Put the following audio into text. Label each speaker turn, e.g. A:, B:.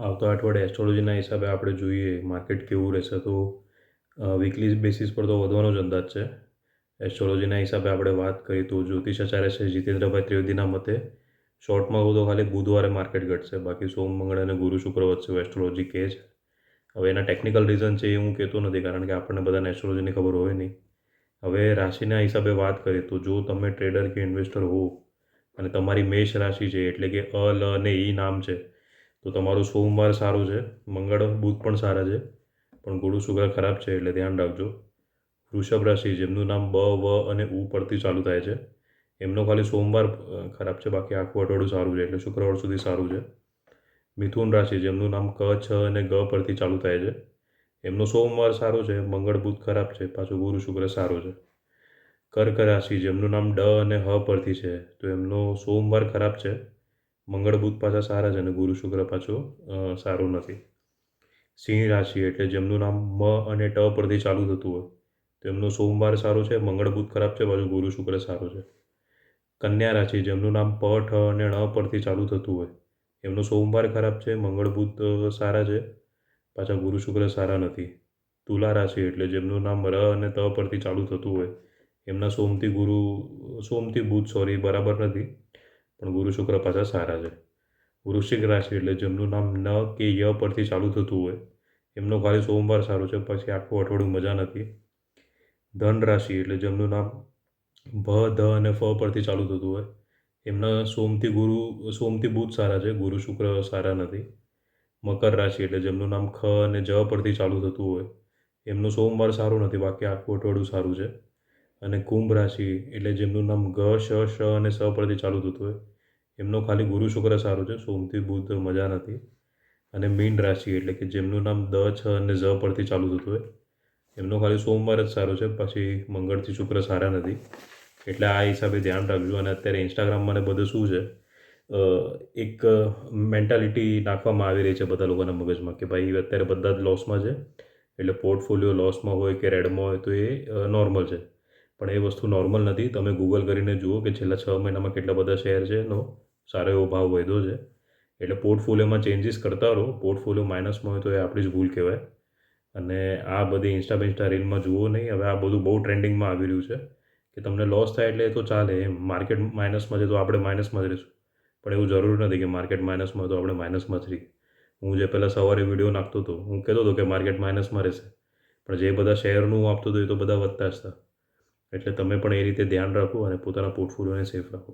A: આવતા અઠવાડિયે એસ્ટ્રોલોજીના હિસાબે આપણે જોઈએ માર્કેટ કેવું રહેશે તો વીકલી બેસિસ પર તો વધવાનો જ અંદાજ છે. એસ્ટ્રોલોજીના હિસાબે આપણે વાત કરીએ તો જ્યોતિષાચાર્ય છે જીતેન્દ્રભાઈ ત્રિવેદીના મતે શોર્ટમાં કહું તો ખાલી બુધવારે માર્કેટ ઘટશે, બાકી સોમ મંગળ અને ગુરુ શુક્ર વધશે એવું એસ્ટ્રોલોજી કહે છે. હવે એના ટેકનિકલ રીઝન છે એ હું કહેતો નથી, કારણ કે આપણને બધાને એસ્ટ્રોલોજીની ખબર હોય નહીં. હવે રાશિના હિસાબે વાત કરીએ તો જો તમે ટ્રેડર કે ઇન્વેસ્ટર હો અને તમારી મેષ રાશિ છે એટલે કે અ, લ અને ઈ નામ છે તો તમારું સોમવાર સારું છે, મંગળ બુધ પણ સારા છે, પણ ગુરુ શુક્ર ખરાબ છે એટલે ધ્યાન રાખજો. વૃષભ રાશિ જેમનું નામ બ, વ અને ઉ પરથી ચાલુ થાય છે એમનો ખાલી સોમવાર ખરાબ છે, બાકી આખું અઠવાડિયું સારું છે એટલે શુક્રવાર સુધી સારું છે. મિથુન રાશિ જેમનું નામ ક, છ અને ગ પરથી ચાલુ થાય છે એમનો સોમવાર સારું છે, મંગળ બુધ ખરાબ છે, પાછું ગુરુ શુક્ર સારું છે. કર્ક રાશિ જેમનું નામ ડ અને હ પરથી છે તો એમનો સોમવાર ખરાબ છે, મંગળ બુધ પાછા સારા છે અને ગુરુ શુક્ર પાછું સારું નથી. સિંહ રાશિ એટલે જેમનું નામ મ અને ટ પરથી ચાલુ થતું હોય તો એમનું સોમવાર સારું છે, મંગળ બુધ ખરાબ છે, પાછું ગુરુ શુક્ર સારું છે. કન્યા રાશિ જેમનું નામ પ, ઠ અને ણ પરથી ચાલુ થતું હોય એમનો સોમવાર ખરાબ છે, મંગળ બુધ સારા છે, પાછા ગુરુ શુક્ર સારા નથી. તુલા રાશિ એટલે જેમનું નામ ર અને ત પરથી ચાલુ થતું હોય એમના સોમથી બુધ બરાબર નથી, પણ ગુરુ શુક્ર પાછા સારા છે. વૃશ્ચિક રાશિ એટલે જેમનું નામ ન કે ય પરથી ચાલુ થતું હોય એમનો ખાલી સોમવાર સારું છે, પછી આખું અઠવાડિયું મજા નથી. ધન રાશિ એટલે જેમનું નામ ભ, ધ અને ફ પરથી ચાલુ થતું હોય એમના સોમથી બુધ સારા છે, ગુરુ શુક્ર સારા નથી. મકર રાશિ એટલે જેમનું નામ ખ અને જ પરથી ચાલુ થતું હોય એમનું સોમવાર સારું નથી, બાકી આખું અઠવાડિયું સારું છે. અને કુંભ રાશિ એટલે જેમનું નામ ગ, શ, શ અને સ પરથી ચાલુ થતું હોય એમનો ખાલી ગુરુ શુક્ર સારું છે, સોમથી બુધ મજા નથી. અને મીન રાશિ એટલે કે જેમનું નામ દ, છ અને ઝ પરથી ચાલુ થતું હોય એમનો ખાલી સોમવાર જ સારો છે, પછી મંગળથી શુક્ર સારા નથી. એટલે આ હિસાબે ધ્યાન રાખજો. અને અત્યારે ઇન્સ્ટાગ્રામમાં ને બધું શું છે, એક મેન્ટાલિટી નાખવામાં આવી રહી છે બધા લોકોના મગજમાં કે ભાઈ અત્યારે બધા જ લોસમાં છે એટલે પોર્ટફોલિયો લોસમાં હોય કે રેડમાં હોય તો એ નોર્મલ છે, પણ એ વસ્તુ નોર્મલ નથી. તમે ગૂગલ કરીને જુઓ કે છેલ્લા 6 મહિનામાં કેટલા બધા શેર છે એનો સારો એવો ભાવ વધ્યો છે. એટલે પોર્ટફોલિયોમાં ચેન્જીસ કરતા રહો. પોર્ટફોલિયો માઇનસમાં હોય તો એ આપણી જ ભૂલ કહેવાય. અને આ બધી ઇન્સ્ટા રીલમાં જુઓ નહીં. હવે આ બધું બહુ ટ્રેન્ડિંગમાં આવી રહ્યું છે કે તમને લોસ થાય એટલે એ તો ચાલે, એમ માર્કેટ માઇનસમાં છે તો આપણે માઇનસમાં જ રહીશું, પણ એવું જરૂરી નથી કે માર્કેટ માઇનસમાં તો આપણે માઇનસમાં જ રહીએ. હું જે પહેલાં સવારે વિડીયો નાખતો હતો, હું કહેતો હતો કે માર્કેટ માઇનસમાં રહેશે, પણ જે બધા શેરનું હું આપતો હતો એ તો બધા વધતા જ હતા. એટલે તમે પણ એ રીતે ધ્યાન રાખો અને પોતાના પોર્ટફોલિયોને સેફ રાખો.